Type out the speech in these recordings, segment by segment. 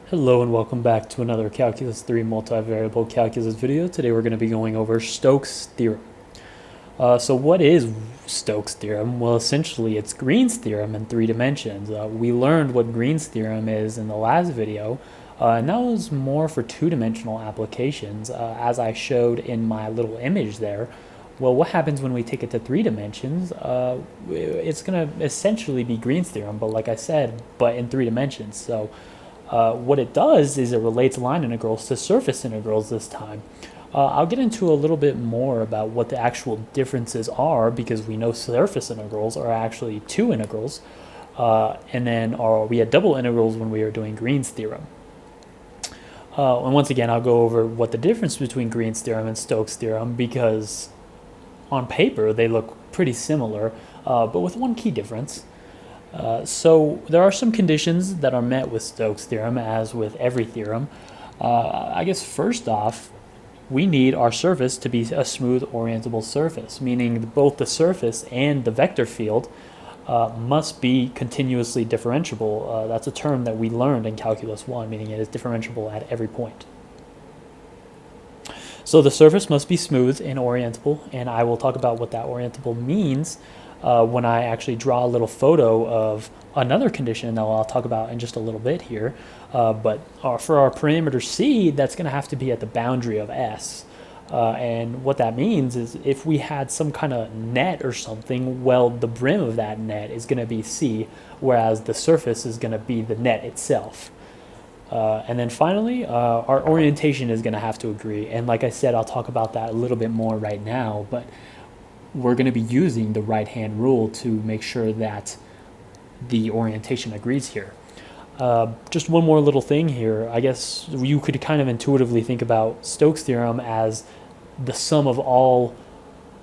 Hello and welcome back to another Calculus 3 multivariable calculus video. Today we're going to be going over Stokes Theorem. So what is Stokes Theorem? Well, essentially it's Green's theorem in 3 dimensions. We learned what Green's theorem is in the last video, and that was more for 2-dimensional applications, as I showed in my little image there. Well, what happens when we take it to 3 dimensions? It's going to essentially be Green's theorem, but like I said, but in 3 dimensions. So what it does is it relates line integrals to surface integrals this time. I'll get into a little bit more about what the actual differences are, because we know surface integrals are actually 2 integrals, and then we had double integrals when we were doing Green's theorem. And once again, I'll go over what the difference between Green's theorem and Stokes theorem, because on paper they look pretty similar, but with one key difference. So there are some conditions that are met with Stokes theorem, as with every theorem. I guess first off, we need our surface to be a smooth orientable surface, meaning both the surface and the vector field must be continuously differentiable. That's a term that we learned in Calculus 1, meaning it is differentiable at every point. So the surface must be smooth and orientable, and I will talk about what that orientable means when I actually draw a little photo of another condition that I'll talk about in just a little bit here. But for our parameter C, that's going to have to be at the boundary of S. And what that means is if we had some kind of net or something, well, the brim of that net is going to be C, whereas the surface is going to be the net itself. And then finally, our orientation is going to have to agree. And like I said, I'll talk about that a little bit more right now, but we're going to be using the right-hand rule to make sure that the orientation agrees here. Just one more little thing here. I guess you could kind of intuitively think about Stokes theorem as the sum of all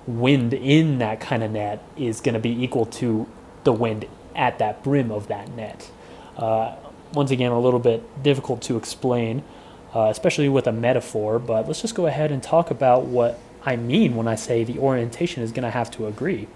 wind in that kind of net is going to be equal to the wind at that brim of that net. Once again, a little bit difficult to explain, especially with a metaphor, but let's just go ahead and talk about what I mean when I say the orientation is going to have to agree.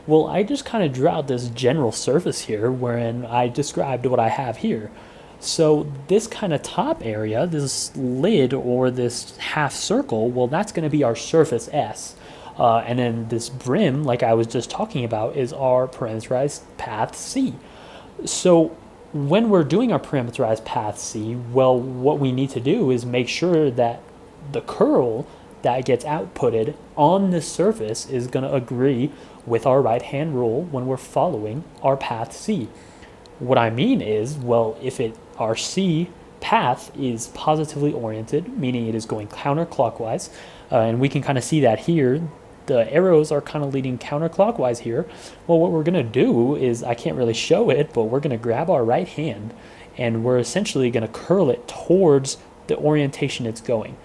Well, I just kind of drew out this general surface here wherein I described what I have here. So this kind of top area, this lid or this half circle, well, that's going to be our surface S. And then this brim, like I was just talking about, is our parameterized path C. So when we're doing our parameterized path C, well, what we need to do is make sure that the curl that gets outputted on this surface is going to agree with our right-hand rule when we're following our path C. What I mean is, well, if our C path is positively oriented, meaning it is going counterclockwise, and we can kind of see that here, the arrows are kind of leading counterclockwise here. Well, what we're going to do is, I can't really show it, but we're going to grab our right hand and we're essentially going to curl it towards the orientation it's going.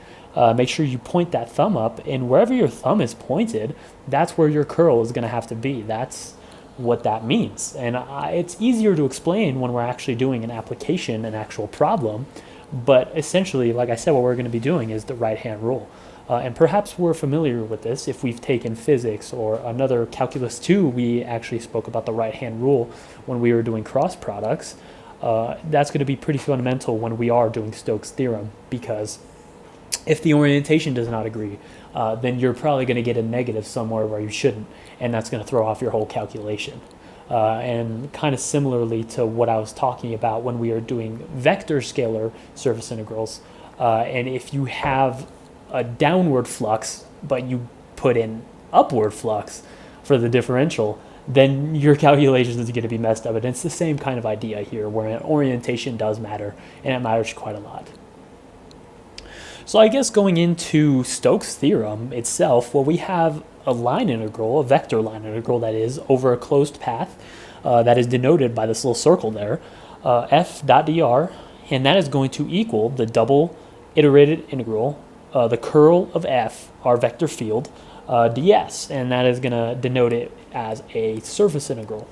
Make sure you point that thumb up, and wherever your thumb is pointed, that's where your curl is going to have to be. That's what that means. And it's easier to explain when we're actually doing an application, an actual problem. But essentially, like I said, what we're going to be doing is the right-hand rule. And perhaps we're familiar with this if we've taken physics or another Calculus 2. We actually spoke about the right-hand rule when we were doing cross products. That's going to be pretty fundamental when we are doing Stokes theorem, because if the orientation does not agree, then you're probably going to get a negative somewhere where you shouldn't, and that's going to throw off your whole calculation. And kind of similarly to what I was talking about when we are doing vector scalar surface integrals, and if you have a downward flux, but you put in upward flux for the differential, then your calculation is going to be messed up. And it's the same kind of idea here, where an orientation does matter, and it matters quite a lot. So I guess going into Stokes theorem itself, well, we have a line integral, a vector line integral, that is, over a closed path that is denoted by this little circle there, f dot dr, and that is going to equal the double iterated integral, the curl of f, our vector field, ds, and that is going to denote it as a surface integral.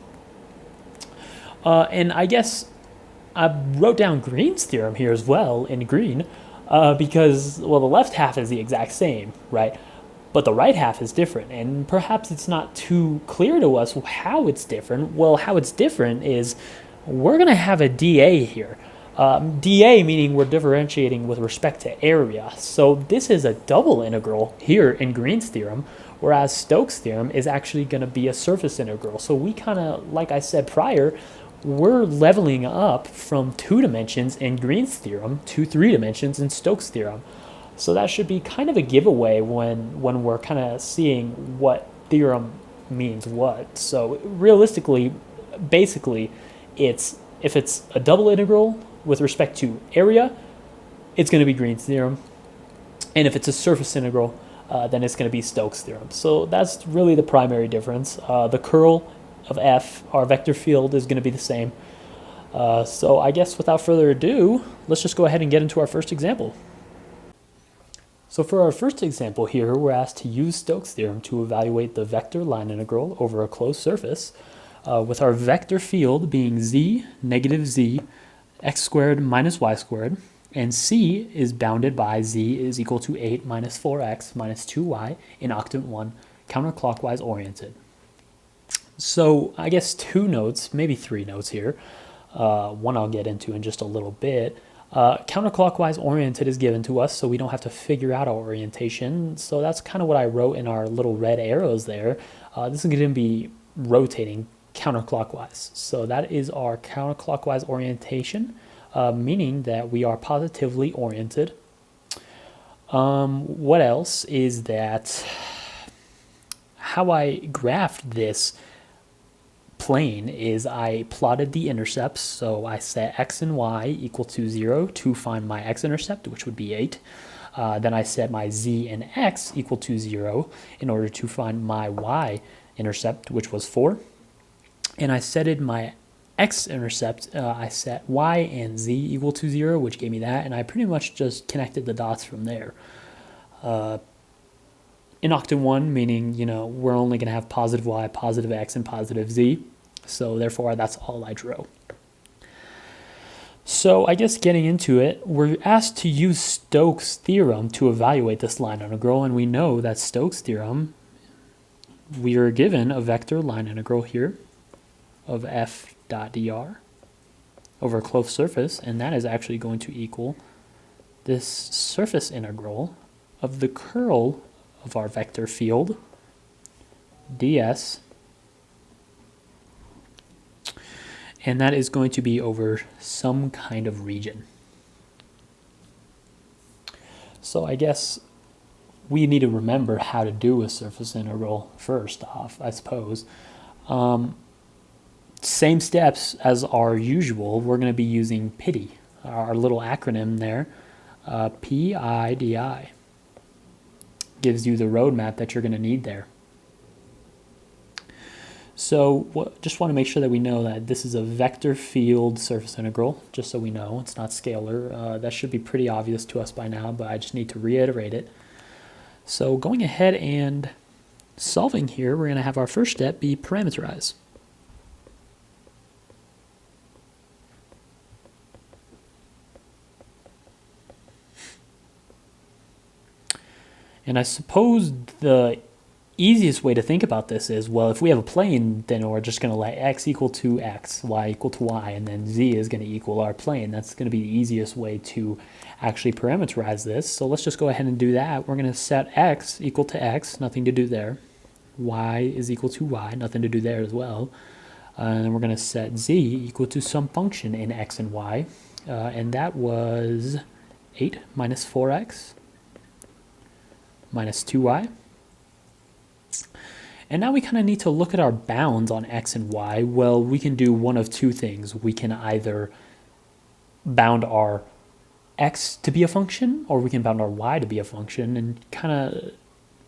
And I guess I wrote down Green's theorem here as well in green, because, well, the left half is the exact same, right? But the right half is different, and perhaps it's not too clear to us how it's different. Well, how it's different is we're going to have a dA here. dA meaning we're differentiating with respect to area. So this is a double integral here in Green's theorem, whereas Stokes' theorem is actually going to be a surface integral. So we kind of, like I said prior, we're leveling up from 2 dimensions in Green's theorem to 3 dimensions in Stokes' theorem. So that should be kind of a giveaway when we're kind of seeing what theorem means what. So realistically, basically, if it's a double integral with respect to area, it's going to be Green's theorem. And if it's a surface integral, then it's going to be Stokes' theorem. So that's really the primary difference. The curl of f, our vector field, is going to be the same. So I guess without further ado, let's just go ahead and get into our first example. So for our first example here, we're asked to use Stokes' theorem to evaluate the vector line integral over a closed surface with our vector field being z, negative z, x squared minus y squared, and c is bounded by z is equal to 8 minus 4x minus 2y in octant 1, counterclockwise oriented. So I guess 2 notes, maybe 3 notes here. One I'll get into in just a little bit. Counterclockwise oriented is given to us, so we don't have to figure out our orientation. So that's kind of what I wrote in our little red arrows there. This is going to be rotating counterclockwise. So that is our counterclockwise orientation, meaning that we are positively oriented. What else is that? How I graphed this plane is I plotted the intercepts, so I set x and y equal to 0 to find my x-intercept, which would be 8. Then I set my z and x equal to 0 in order to find my y-intercept, which was 4. And I setted my x-intercept, I set y and z equal to 0, which gave me that, and I pretty much just connected the dots from there. In octant 1, meaning, we're only going to have positive y, positive x, and positive z. So therefore, that's all I drew. So I guess getting into it, we're asked to use Stokes' theorem to evaluate this line integral, and we know that Stokes' theorem, we are given a vector line integral here of f dot dr over a closed surface, and that is actually going to equal this surface integral of the curl of our vector field, ds, and that is going to be over some kind of region. So I guess we need to remember how to do a surface integral first off, I suppose. Same steps as our usual, we're going to be using PIDI, our little acronym there, PIDI. Gives you the roadmap that you're going to need there. So just want to make sure that we know that this is a vector field surface integral, just so we know it's not scalar. That should be pretty obvious to us by now, but I just need to reiterate it. So going ahead and solving here, we're going to have our first step be parameterize. And I suppose the easiest way to think about this is, well, if we have a plane, then we're just going to let x equal to x, y equal to y, and then z is going to equal our plane. That's going to be the easiest way to actually parameterize this. So let's just go ahead and do that. We're going to set x equal to x, nothing to do there. Y is equal to y, nothing to do there as well. And then we're going to set z equal to some function in x and y. And that was 8 minus 4x. Minus 2y. And now we kind of need to look at our bounds on x and y. Well, we can do one of two things. We can either bound our x to be a function, or we can bound our y to be a function. And kind of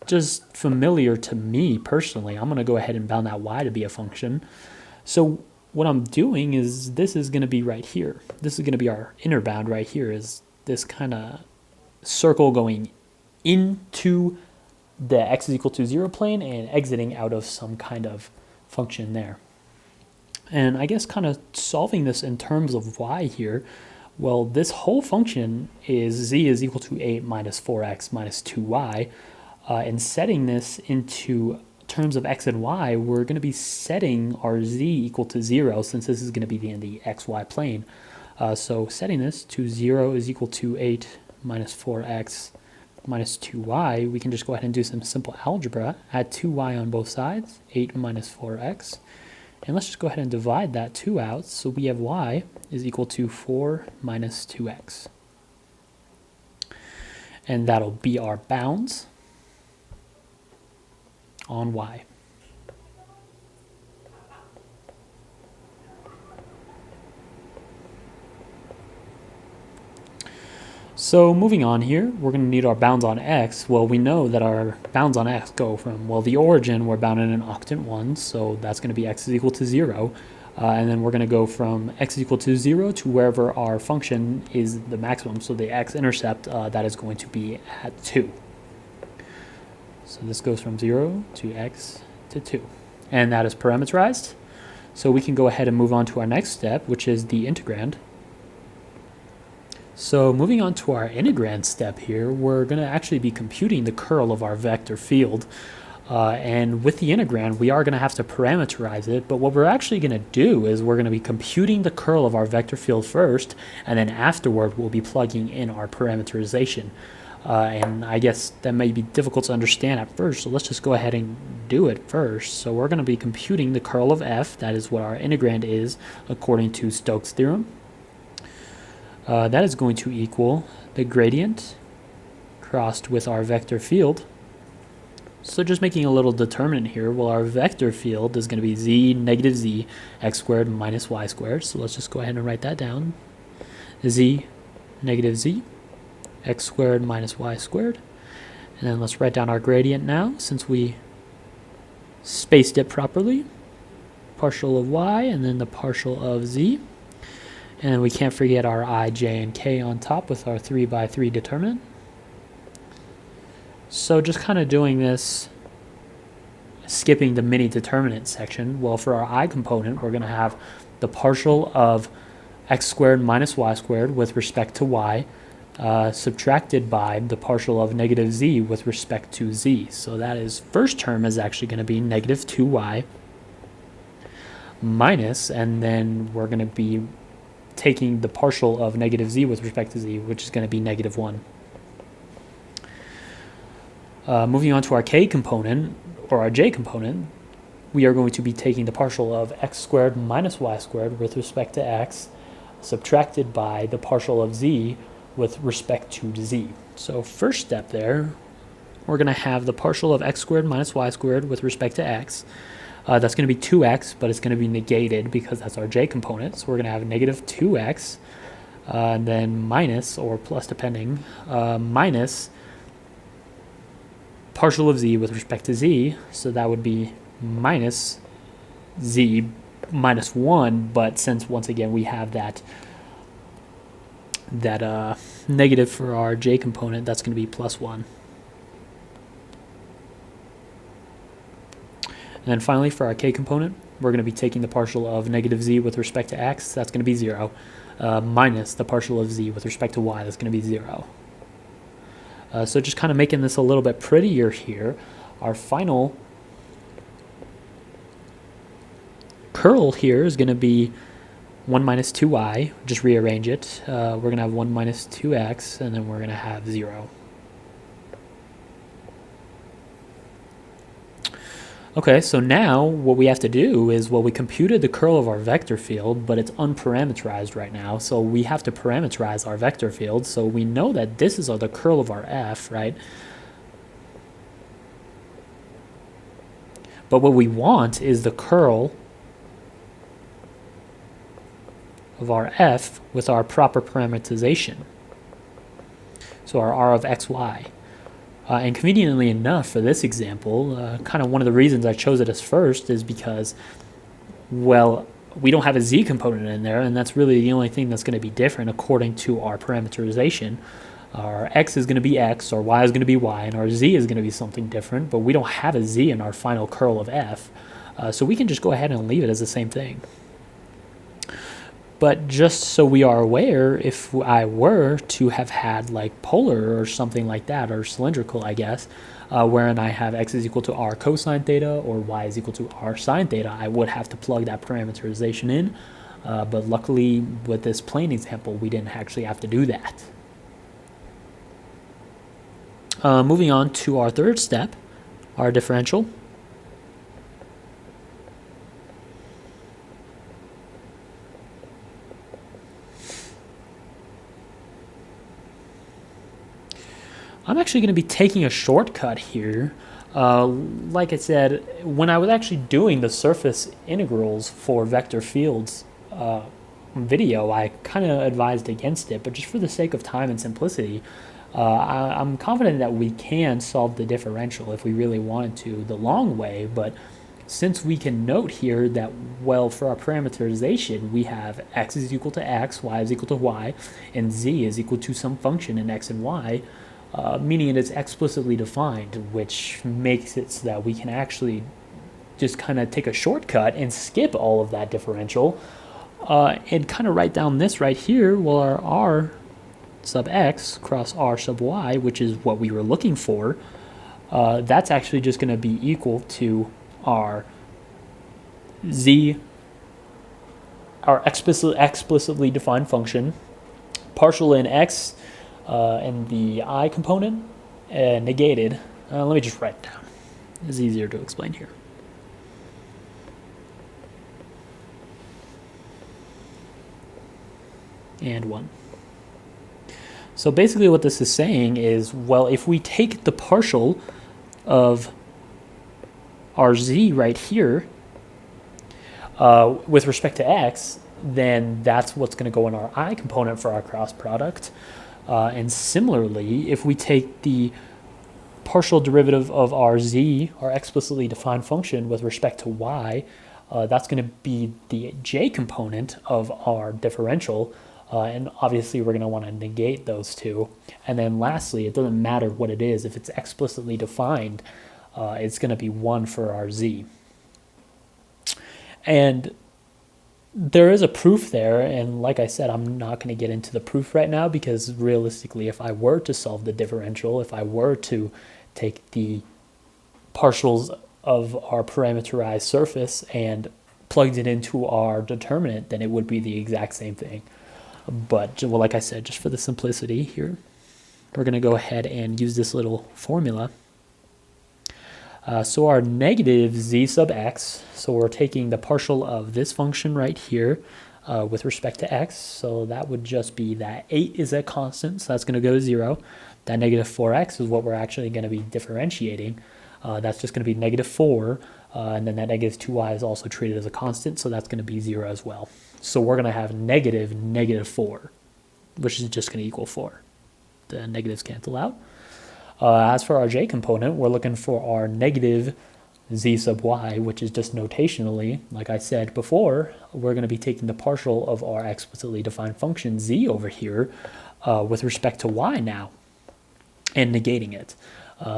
just familiar to me personally, I'm going to go ahead and bound that y to be a function. So what I'm doing is this is going to be right here. This is going to be our inner bound right here, is this kind of circle going into the x is equal to 0 plane and exiting out of some kind of function there. And I guess kind of solving this in terms of y here, well, this whole function is z is equal to 8 minus 4x minus 2y. And setting this into terms of x and y, we're going to be setting our z equal to 0, since this is going to be in the xy plane. So setting this to 0 is equal to 8 minus 4x minus 2y, we can just go ahead and do some simple algebra. Add 2y on both sides, 8 minus 4x. And let's just go ahead and divide that 2 out. So we have y is equal to 4 minus 2x. And that'll be our bounds on y. So moving on here, we're going to need our bounds on x. Well, we know that our bounds on x go from, well, the origin, we're bounded in octant 1, so that's going to be x is equal to 0. And then we're going to go from x is equal to 0 to wherever our function is the maximum, so the x-intercept, that is going to be at 2. So this goes from 0 to x to 2. And that is parameterized. So we can go ahead and move on to our next step, which is the integrand. So moving on to our integrand step here, we're going to actually be computing the curl of our vector field. And with the integrand, we are going to have to parameterize it. But what we're actually going to do is we're going to be computing the curl of our vector field first, and then afterward we'll be plugging in our parameterization. And I guess that may be difficult to understand at first, so let's just go ahead and do it first. So we're going to be computing the curl of f, that is what our integrand is according to Stokes Theorem. That is going to equal the gradient crossed with our vector field. So just making a little determinant here, well, our vector field is going to be z negative z x squared minus y squared. So let's just go ahead and write that down. Z negative z x squared minus y squared. And then let's write down our gradient now, since we spaced it properly. Partial of y and then the partial of z. And we can't forget our I, j, and k on top with our 3 by 3 determinant. So just kind of doing this, skipping the mini determinant section. Well, for our I component, we're going to have the partial of x squared minus y squared with respect to y, subtracted by the partial of negative z with respect to z. So that is, first term is actually going to be negative 2y minus, and then we're going to be taking the partial of negative z with respect to z, which is going to be negative 1. Moving on to our k component, or our j component, we are going to be taking the partial of x squared minus y squared with respect to x, subtracted by the partial of z with respect to z. So first step there, we're going to have the partial of x squared minus y squared with respect to x. That's going to be 2x, but it's going to be negated because that's our j component. So we're going to have negative 2x, and then minus, or plus depending, minus partial of z with respect to z. So that would be minus z minus 1, but since, once again, we have that negative for our j component, that's going to be plus 1. And then finally, for our k component, we're going to be taking the partial of negative z with respect to x, that's going to be 0, minus the partial of z with respect to y, that's going to be 0. So just kind of making this a little bit prettier here, our final curl here is going to be 1 minus 2y, just rearrange it. We're going to have 1 minus 2x, and then we're going to have 0. Okay, so now what we have to do is, well, we computed the curl of our vector field, but it's unparameterized right now, so we have to parameterize our vector field. So we know that this is the curl of our f, right? But what we want is the curl of our f with our proper parameterization. So our r of xy. And conveniently enough for this example, kind of one of the reasons I chose it as first is because, well, we don't have a z component in there, and that's really the only thing that's going to be different according to our parameterization. Our x is going to be x, our y is going to be y, and our z is going to be something different, but we don't have a z in our final curl of f, so we can just go ahead and leave it as the same thing. But just so we are aware, if I were to have had like polar or something like that, or cylindrical, I guess, wherein I have x is equal to r cosine theta or y is equal to r sine theta, I would have to plug that parameterization in. But luckily, with this plane example, we didn't actually have to do that. Moving on to our third step, our differential. I'm actually going to be taking a shortcut here. Like I said, when I was actually doing the surface integrals for vector fields video, I kind of advised against it, but just for the sake of time and simplicity, I'm confident that we can solve the differential if we really wanted to the long way, but since we can note here that, well, for our parameterization, we have x is equal to x, y is equal to y, and z is equal to some function in x and y, meaning it is explicitly defined, which makes it so that we can actually just kind of take a shortcut and skip all of that differential and kind of write down this right here, well, our r sub x cross r sub y, which is what we were looking for, that's actually just going to be equal to our z, our explicitly defined function, partial in x and the I component, negated. Let me just write it down. It's easier to explain here. And 1. So basically what this is saying is, well, if we take the partial of our z right here with respect to x, then that's what's going to go in our I component for our cross product. And similarly, if we take the partial derivative of our z, our explicitly defined function, with respect to y, that's going to be the j component of our differential. And obviously, we're going to want to negate those two. And then lastly, it doesn't matter what it is. If it's explicitly defined, it's going to be 1 for our z. And there is a proof there, and like I said, I'm not going to get into the proof right now because realistically, if I were to solve the differential, if I were to take the partials of our parameterized surface and plugged it into our determinant, then it would be the exact same thing. But, well, like I said, just for the simplicity here, we're going to go ahead and use this little formula. So our negative z sub x, so we're taking the partial of this function right here with respect to x, so that would just be that 8 is a constant, so that's going to go to 0. That negative 4x is what we're actually going to be differentiating. That's just going to be negative 4, and then that negative 2y is also treated as a constant, so that's going to be 0 as well. So we're going to have negative 4, which is just going to equal 4. The negatives cancel out. As for our j component, we're looking for our negative z sub y, which is just notationally, like I said before, we're going to be taking the partial of our explicitly defined function z over here with respect to y now and negating it.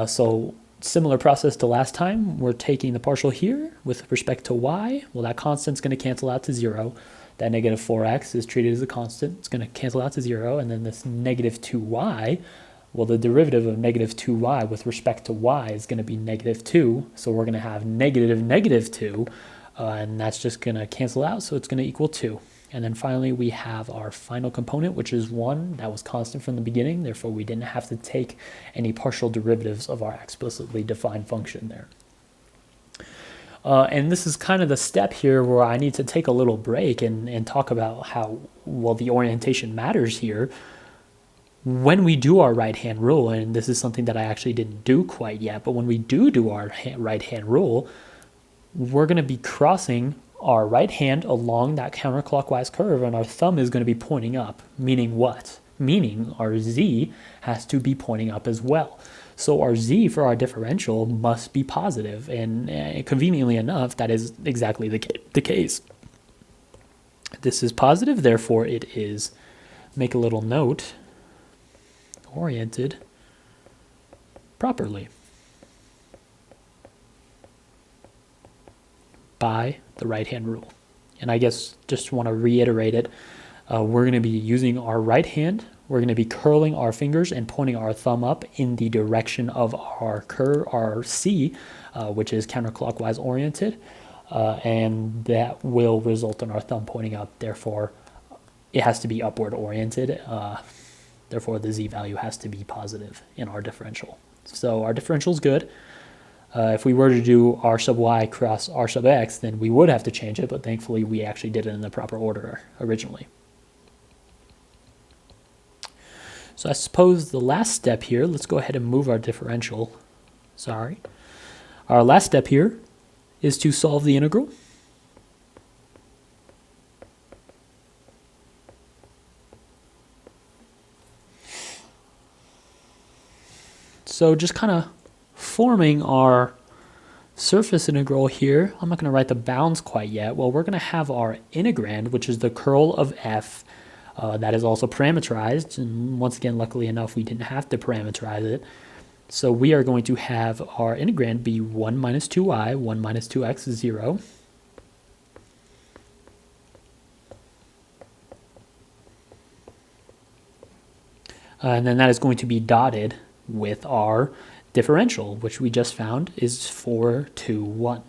So similar process to last time, we're taking the partial here with respect to y. Well, that constant's going to cancel out to 0. That negative 4x is treated as a constant. It's going to cancel out to 0. And then this negative 2y, well, the derivative of negative 2y with respect to y is going to be negative 2. So we're going to have negative 2, and that's just going to cancel out. So it's going to equal 2. And then finally, we have our final component, which is 1. That was constant from the beginning. Therefore, we didn't have to take any partial derivatives of our explicitly defined function there. And this is kind of the step here where I need to take a little break and talk about how, well, the orientation matters here. When we do our right-hand rule, and this is something that I actually didn't do quite yet, but when we do our right-hand rule, we're going to be crossing our right hand along that counterclockwise curve, and our thumb is going to be pointing up. Meaning what? Meaning our z has to be pointing up as well. So our z for our differential must be positive, and conveniently enough, that is exactly the case. This is positive, therefore it is, make a little note, oriented properly by the right-hand rule. And I guess just want to reiterate it, we're going to be using our right hand, we're going to be curling our fingers and pointing our thumb up in the direction of our curve, our C, which is counterclockwise oriented. and that will result in our thumb pointing up. Therefore, it has to be upward oriented. Therefore, the z value has to be positive in our differential. So our differential is good. If we were to do r sub y cross r sub x, then we would have to change it, but thankfully we actually did it in the proper order originally. So I suppose the last step here, let's go ahead and move our differential. Sorry. Our last step here is to solve the integral. So just kind of forming our surface integral here. I'm not going to write the bounds quite yet. Well, we're going to have our integrand, which is the curl of f. That is also parameterized. And once again, luckily enough, we didn't have to parameterize it. So we are going to have our integrand be 1 minus 2y, 1 minus 2x is 0. And then that is going to be dotted with our differential, which we just found is 4, 2, 1.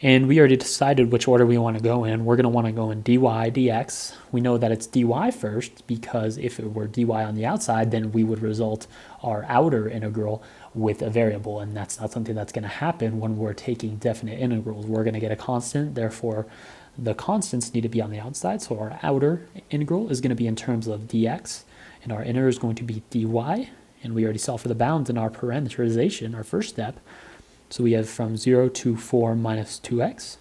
And we already decided which order we want to go in. We're going to want to go in dy, dx. We know that it's dy first because if it were dy on the outside, then we would result our outer integral with a variable, and that's not something that's going to happen when we're taking definite integrals. We're going to get a constant, therefore the constants need to be on the outside, so our outer integral is going to be in terms of dx, and our inner is going to be dy, and we already saw for the bounds in our parameterization, our first step. So we have from 0 to 4 minus 2x.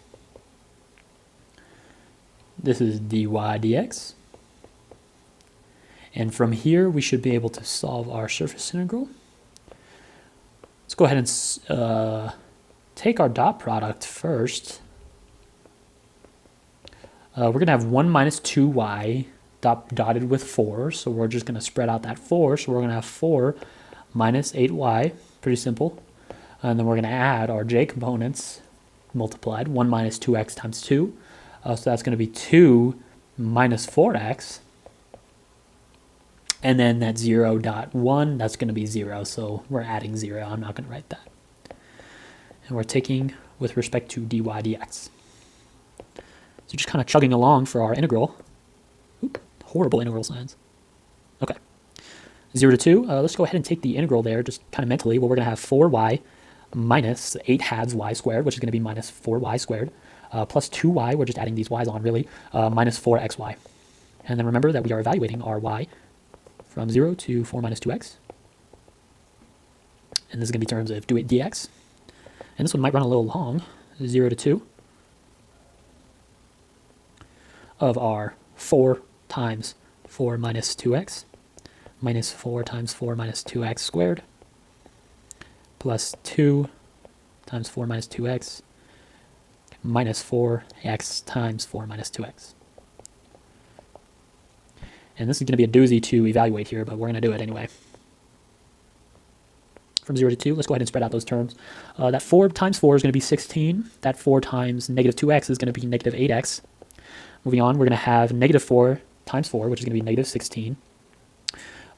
This is dy dx. And from here, we should be able to solve our surface integral. Let's go ahead and take our dot product first. We're going to have 1 minus 2y dotted with 4. So we're just going to spread out that 4. So we're going to have 4 minus 8y. Pretty simple. And then we're going to add our j components multiplied, 1 minus 2x times 2. So that's going to be 2 minus 4x. And then that 0 dot 1, that's going to be 0. So we're adding 0. I'm not going to write that. And we're taking with respect to dy dx. So just kind of chugging along for our integral. Oop, horrible integral signs. Okay. 0 to 2. Let's go ahead and take the integral there just kind of mentally. Well, we're going to have 4y minus 8 halves y squared, which is going to be minus 4y squared, plus 2y, we're just adding these y's on really, minus 4xy. And then remember that we are evaluating our y from 0 to 4 minus 2x. And this is going to be terms of dx. And this one might run a little long, 0 to 2 of our 4 times 4 minus 2x, minus 4 times 4 minus 2x squared, plus 2 times 4 minus 2x, minus 4x times 4 minus 2x. And this is going to be a doozy to evaluate here, but we're going to do it anyway. From 0 to 2, let's go ahead and spread out those terms. That 4 times 4 is going to be 16. That 4 times negative 2x is going to be negative 8x. Moving on, we're going to have negative 4 times 4, which is going to be negative 16.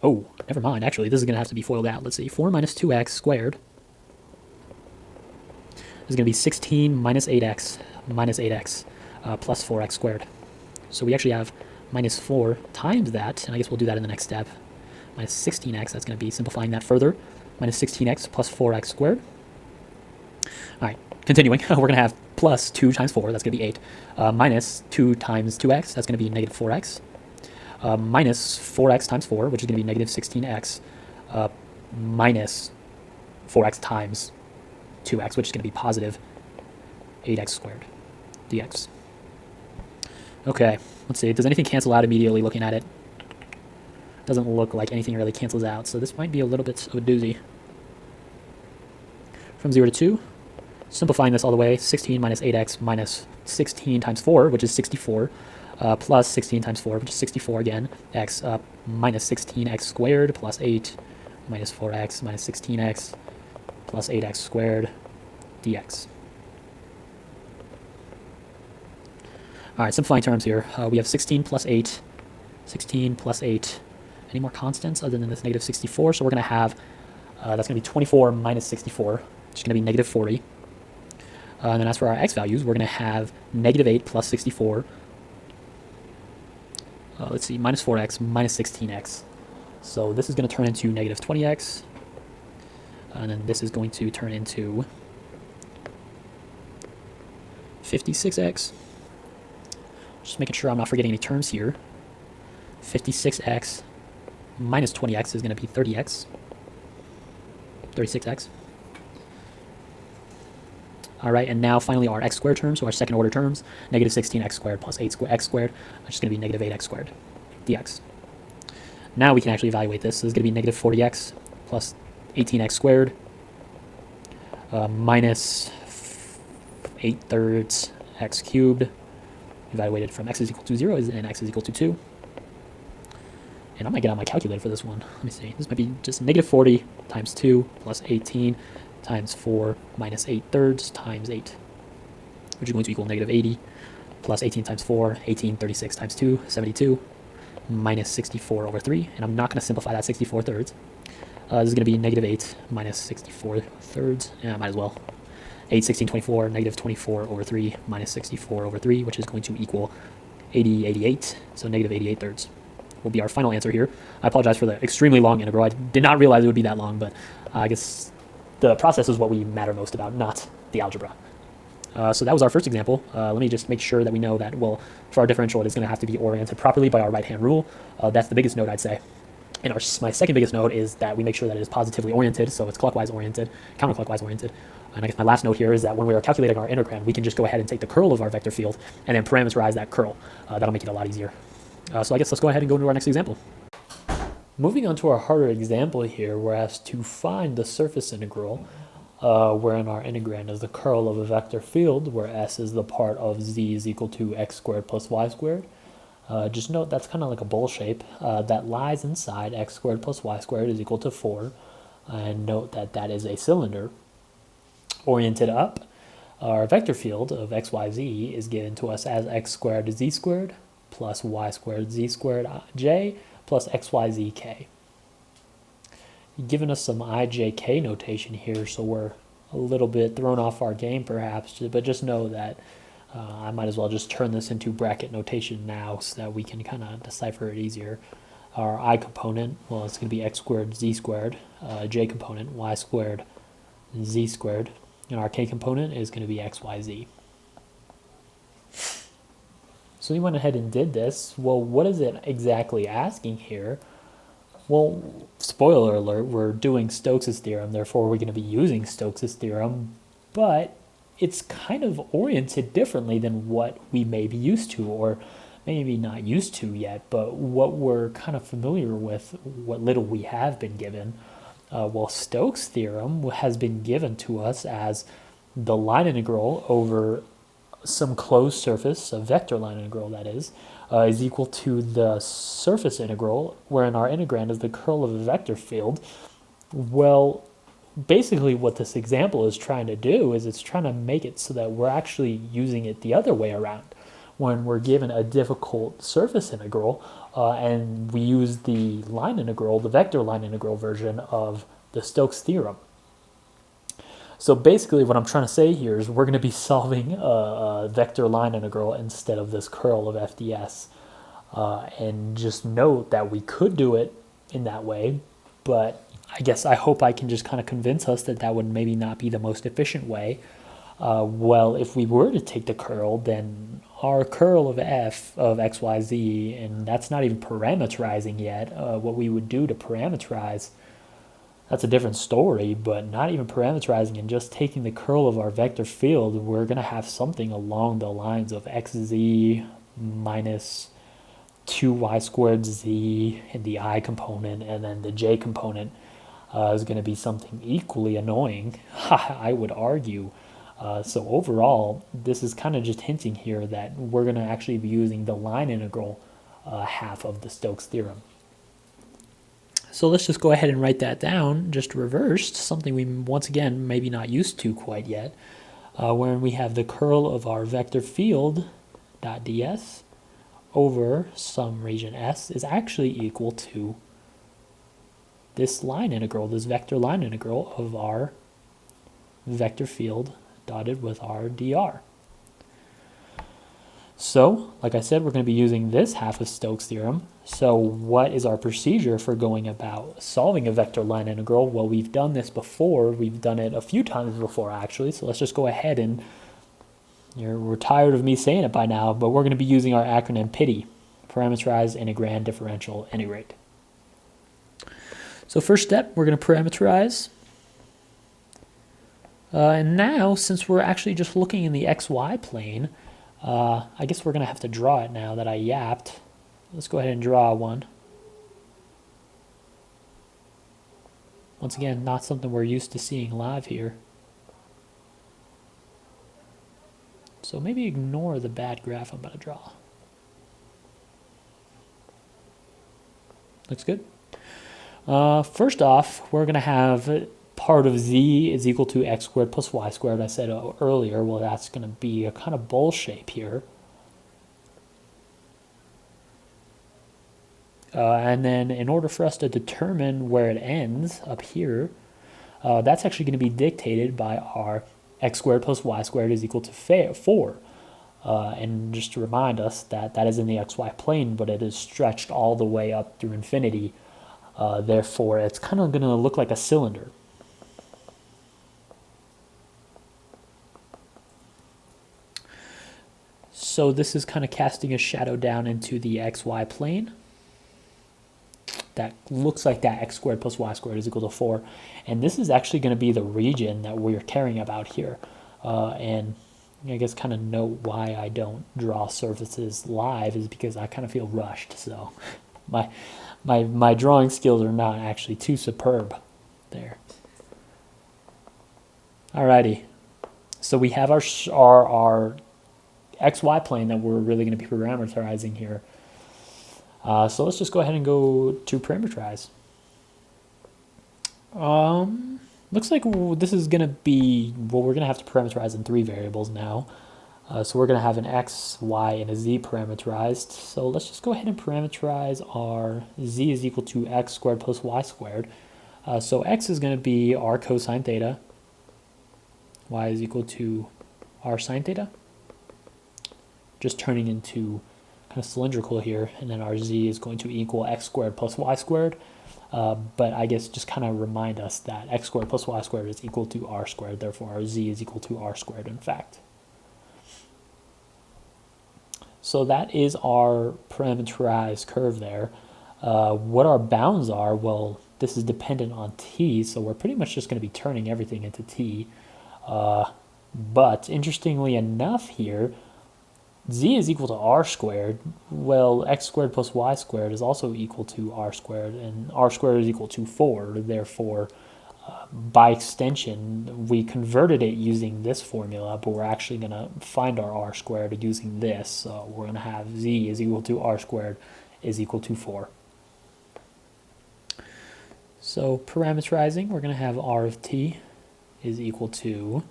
Oh, never mind. Actually, this is going to have to be FOILed out. Let's see. 4 minus 2x squared is going to be 16 minus 8x plus 4x squared. So we actually have minus 4 times that, and I guess we'll do that in the next step. Minus 16x, that's going to be simplifying that further. Minus 16x plus 4x squared. All right, continuing, we're going to have plus 2 times 4, that's going to be 8. Minus 2 times 2x, that's going to be negative 4x. Minus 4x times 4, which is going to be negative 16x, minus 4x times 2x, which is going to be positive 8x squared dx. Okay, let's see. Does anything cancel out immediately looking at it? Doesn't look like anything really cancels out, so this might be a little bit of a doozy. From 0 to 2, simplifying this all the way, 16 minus 8x minus 16 times 4, which is 64, plus 16 times 4, which is 64 again, x minus 16x squared plus 8 minus 4x minus 16x plus 8x squared dx. All right, simplifying terms here. We have 16 plus 8, 16 plus 8. Any more constants other than this negative 64? So we're going to have That's going to be 24 minus 64, which is going to be negative 40. And then as for our x values, we're going to have negative 8 plus 64. Let's see, minus 4x minus 16x. So this is going to turn into negative 20x. And then this is going to turn into 56x. Just making sure I'm not forgetting any terms here. 56x minus 20x is going to be 30x. 36x. All right, and now finally our x squared terms, so our second order terms, negative 16x squared plus 8x squared, which is going to be negative 8x squared dx. Now we can actually evaluate this. So this is going to be negative 40x plus 18x squared minus 8/3 x cubed, evaluated from x is equal to 0 and x is equal to 2. And I might get out my calculator for this one. Let me see. This might be just negative 40 times 2 plus 18 times 4 minus 8/3 times 8, which is going to equal negative 80 plus 18 times 4, 18, 36 times 2, 72, minus 64 over 3. And I'm not going to simplify that 64 thirds. This is going to be negative 8 minus 64 thirds. Yeah, I might as well. 8, 16, 24, negative 24 over 3 minus 64 over 3, which is going to equal 80, 88. So negative 88 thirds will be our final answer here. I apologize for the extremely long integral. I did not realize it would be that long, but I guess the process is what we matter most about, not the algebra. So that was our first example. Let me just make sure that we know that, well, for our differential, it is going to have to be oriented properly by our right-hand rule. That's the biggest note, I'd say. And my second biggest note is that we make sure that it is positively oriented, so it's clockwise oriented, counterclockwise oriented. And I guess my last note here is that when we are calculating our integral, we can just go ahead and take the curl of our vector field and then parameterize that curl. That'll make it a lot easier. So I guess let's go ahead and go into our next example. Moving on to our harder example here, we're asked to find the surface integral, wherein our integrand is the curl of a vector field, where S is the part of z is equal to x squared plus y squared. Just note that's kind of like a bowl shape that lies inside x squared plus y squared is equal to 4. And note that that is a cylinder. Oriented up, our vector field of x, y, z is given to us as x squared z squared plus y squared z squared j plus x, y, z, k. You've given us some I, j, k notation here, so we're a little bit thrown off our game perhaps, but just know that I might as well just turn this into bracket notation now so that we can kind of decipher it easier. Our I component, well, it's going to be x squared z squared, j component y squared z squared, and our k component is going to be x, y, z. So we went ahead and did this. Well, what is it exactly asking here? Well, spoiler alert, we're doing Stokes' theorem, therefore we're going to be using Stokes' theorem, but it's kind of oriented differently than what we may be used to, or maybe not used to yet, but what we're kind of familiar with, what little we have been given. Well, Stokes' theorem has been given to us as the line integral over some closed surface, a vector line integral that is equal to the surface integral, wherein our integrand is the curl of a vector field. Well, basically what this example is trying to do is it's trying to make it so that we're actually using it the other way around. When we're given a difficult surface integral and we use the line integral, the vector line integral version of the Stokes theorem. So basically what I'm trying to say here is we're going to be solving a vector line integral instead of this curl of FDS. And just note that we could do it in that way, but I hope I can just kind of convince us that that would maybe not be the most efficient way. Well, if we were to take the curl, then our curl of f of x, y, z, and that's not even parameterizing yet, what we would do to parameterize, that's a different story, but not even parameterizing and just taking the curl of our vector field, we're going to have something along the lines of xz minus 2y squared z in the I component, and then the j component is going to be something equally annoying, I would argue. So overall, this is kind of just hinting here that we're going to actually be using the line integral half of the Stokes theorem. So let's just go ahead and write that down, just reversed, something we once again maybe not used to quite yet, wherein we have the curl of our vector field dot ds over some region S is actually equal to this line integral, this vector line integral of our vector field dotted with our dr. So, like I said, we're going to be using this half of Stokes' theorem. So what is our procedure for going about solving a vector line integral? Well, we've done this before. We've done it a few times before, actually. So let's just go ahead and, we're tired of me saying it by now, but we're going to be using our acronym PITI, parameterize, integrand, differential, integrate. So first step, we're going to parameterize. And now, since we're actually just looking in the xy plane, I guess we're going to have to draw it now that I yapped. Let's go ahead and draw one. Once again, not something we're used to seeing live here. So maybe ignore the bad graph I'm about to draw. Looks good. First off, we're going to have part of z is equal to x squared plus y squared. I said earlier, well, that's going to be a kind of bowl shape here. And then in order for us to determine where it ends up here, that's actually going to be dictated by our x squared plus y squared is equal to 4. And just to remind us that that is in the xy plane, but it is stretched all the way up through infinity. Therefore, it's kind of going to look like a cylinder. So this is kind of casting a shadow down into the xy plane. That looks like that x squared plus y squared is equal to 4. And this is actually going to be the region that we're caring about here. And I guess kind of note why I don't draw surfaces live is because I kind of feel rushed. So my drawing skills are not actually too superb there. Alrighty. So we have our xy plane that we're really going to be parameterizing here. So let's just go ahead and go to parameterize. Looks like this is going to be, well, we're going to have to parameterize in 3 variables now. So we're going to have an x, y, and a z parameterized. So let's just go ahead and parameterize our z is equal to x squared plus y squared. So x is going to be r cosine theta. Y is equal to r sine theta. Just turning into kind of cylindrical here, and then our z is going to equal x squared plus y squared. But I guess just kind of remind us that x squared plus y squared is equal to r squared, therefore our z is equal to r squared in fact. So that is our parameterized curve there. What our bounds are, well, this is dependent on t, so we're pretty much just going to be turning everything into t. But interestingly enough here, z is equal to r squared. Well, x squared plus y squared is also equal to r squared, and r squared is equal to 4. Therefore, by extension, we converted it using this formula, but we're actually going to find our r squared using this. So we're going to have z is equal to r squared is equal to 4. So parameterizing, we're going to have r of t is equal to,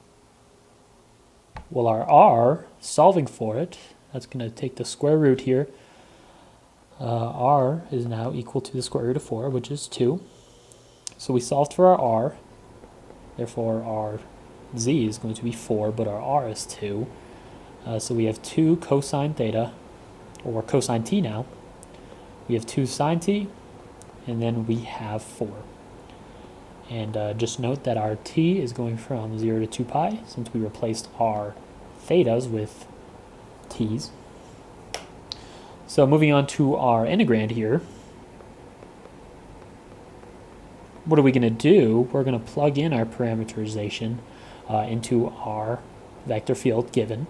well, our r, solving for it, that's going to take the square root here. R is now equal to the square root of 4, which is 2. So we solved for our r. Therefore, our z is going to be 4, but our r is 2. So we have 2 cosine theta, or cosine t now. We have 2 sine t, and then we have 4. And just note that our t is going from 0 to 2 pi, since we replaced our thetas with t's. So moving on to our integrand here, what are we going to do? We're going to plug in our parameterization into our vector field given.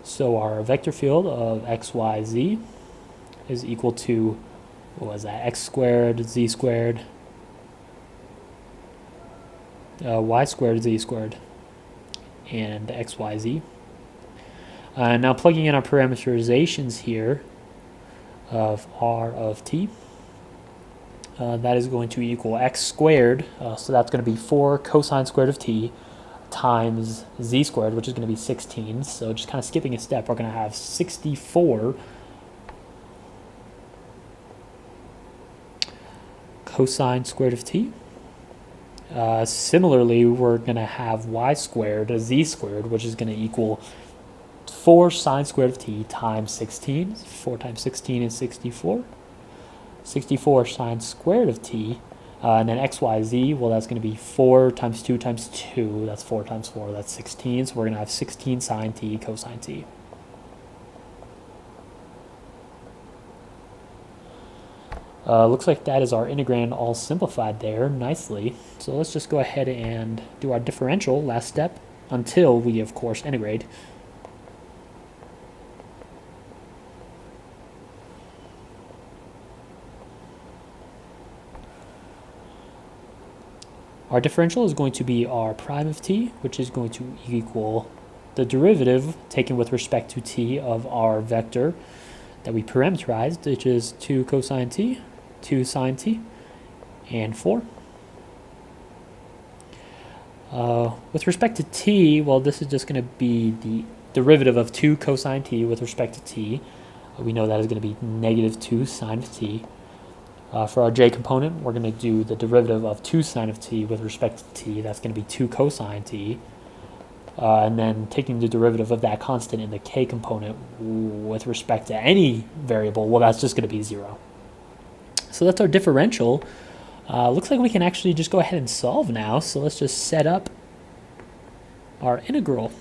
So our vector field of x, y, z is equal to, what was that, x squared, z squared, y squared, z squared, and x, y, z. Now plugging in our parameterizations here of r of t, that is going to equal x squared, so that's going to be 4 cosine squared of t times z squared, which is going to be 16. So just kind of skipping a step, we're going to have 64 cosine squared of t. Similarly, we're going to have y squared, z squared, which is going to equal 4 sine squared of t times 16. 4 times 16 is 64. 64 sine squared of t. And then x, y, z, well, that's going to be 4 times 2 times 2. That's 4 times 4. That's 16. So we're going to have 16 sine t cosine t. Looks like that is our integrand all simplified there nicely. So let's just go ahead and do our differential, last step, until we, of course, integrate. Our differential is going to be r prime of t, which is going to equal the derivative taken with respect to t of our vector that we parameterized, which is 2 cosine t, 2 sine t, and 4. With respect to t, well, this is just going to be the derivative of 2 cosine t with respect to t. We know that is going to be negative 2 sine of t. For our j component, we're going to do the derivative of 2 sine of t with respect to t. That's going to be 2 cosine t. And then taking the derivative of that constant in the k component with respect to any variable, well, that's just going to be 0. So that's our differential. Looks like we can actually just go ahead and solve now. So let's just set up our integral.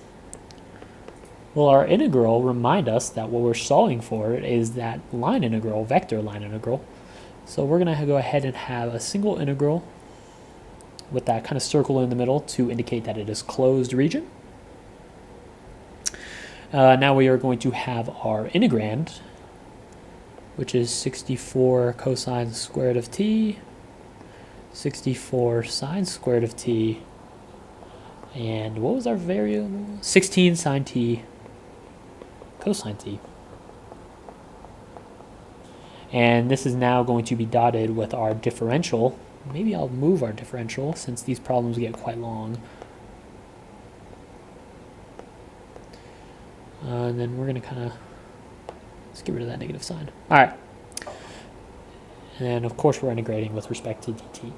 Well, our integral, remind us that what we're solving for is that line integral, vector line integral. So we're going to go ahead and have a single integral with that kind of circle in the middle to indicate that it is closed region. Now we are going to have our integrand, which is 64 cosine squared of t, 64 sine squared of t, and what was our variable? 16 sine t cosine t. And this is now going to be dotted with our differential. Maybe I'll move our differential since these problems get quite long. And then we're going to kind of, let's get rid of that negative sign. All right. And then, of course, we're integrating with respect to dt.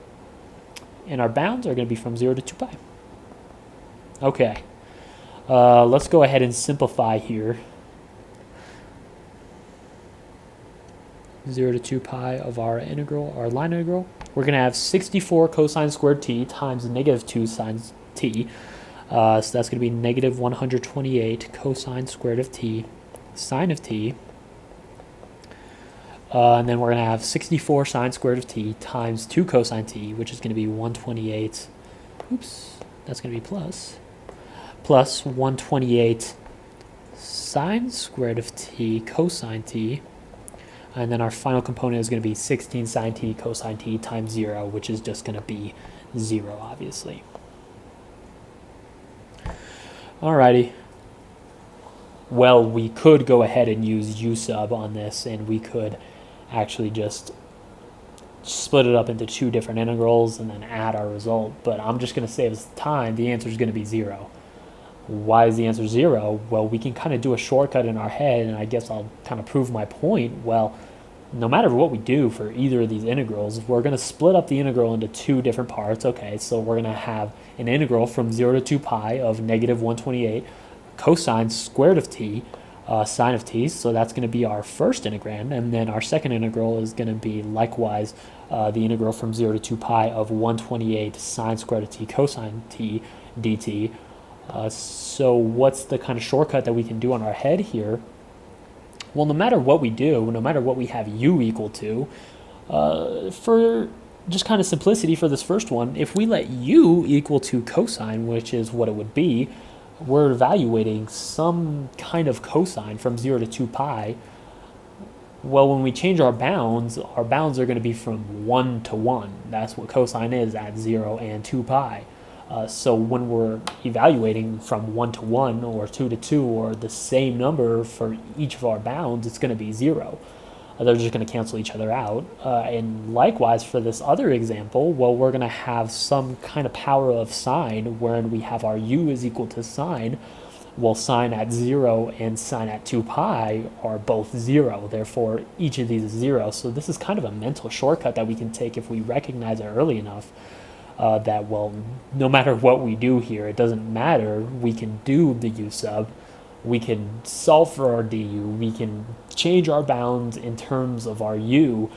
And our bounds are going to be from 0 to 2 pi. Okay. Let's go ahead and simplify here. 0 to 2 pi of our integral, our line integral. We're going to have 64 cosine squared t times negative 2 sine t. So that's going to be negative 128 cosine squared of t sine of t. And then we're going to have 64 sine squared of t times 2 cosine t, which is going to be 128. Oops, that's going to be plus 128 sine squared of t cosine t. And then our final component is going to be 16 sine t cosine t times 0, which is just going to be 0, obviously. Alrighty. Well, we could go ahead and use u sub on this, and we could actually just split it up into 2 different integrals and then add our result. But I'm just going to save us time. The answer is going to be 0. Why is the answer 0? Well, we can kind of do a shortcut in our head, and I guess I'll kind of prove my point. Well, no matter what we do for either of these integrals, we're going to split up the integral into 2 different parts. Okay, so we're going to have an integral from 0 to 2 pi of negative 128 cosine squared of t sine of t. So that's going to be our first integrand. And then our second integral is going to be likewise the integral from 0 to 2 pi of 128 sine squared of t cosine t dt. So what's the kind of shortcut that we can do on our head here? Well, no matter what we do, no matter what we have u equal to, for just kind of simplicity for this first one, if we let u equal to cosine, which is what it would be, we're evaluating some kind of cosine from 0 to 2 pi. Well, when we change our bounds are going to be from 1 to 1. That's what cosine is at 0 and 2 pi. So when we're evaluating from 1 to 1 or 2 to 2 or the same number for each of our bounds, it's going to be 0. They're just going to cancel each other out. And likewise for this other example, well, we're going to have some kind of power of sine wherein we have our u is equal to sine. Well, sine at 0 and sine at 2 pi are both 0. Therefore, each of these is 0. So this is kind of a mental shortcut that we can take if we recognize it early enough. That, well, no matter what we do here, it doesn't matter. We can do the u sub. We can solve for our du. We can change our bounds in terms of our u.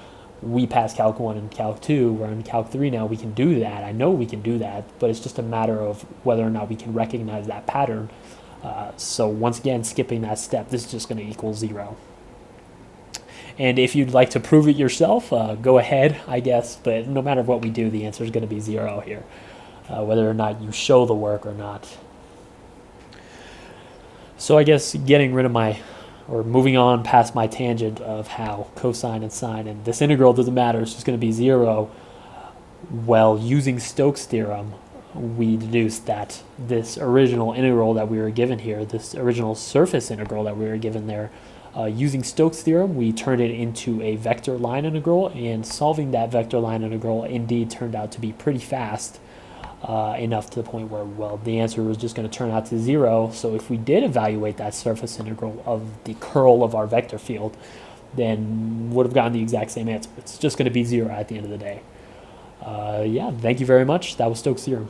We passed Calc 1 and Calc 2. We're in Calc 3 now. We can do that. I know we can do that, but it's just a matter of whether or not we can recognize that pattern. So once again, skipping that step, this is just going to equal 0. And if you'd like to prove it yourself, go ahead, I guess. But no matter what we do, the answer is going to be 0 here, whether or not you show the work or not. So I guess getting rid of moving on past my tangent of how cosine and sine and this integral doesn't matter, it's just going to be 0. Well, using Stokes' theorem, we deduced that this original integral that we were given here, this original surface integral that we were given there, using Stokes' theorem, we turned it into a vector line integral, and solving that vector line integral indeed turned out to be pretty fast, enough to the point where, well, the answer was just going to turn out to 0. So if we did evaluate that surface integral of the curl of our vector field, then would have gotten the exact same answer. It's just going to be 0 at the end of the day. Yeah, thank you very much. That was Stokes' theorem.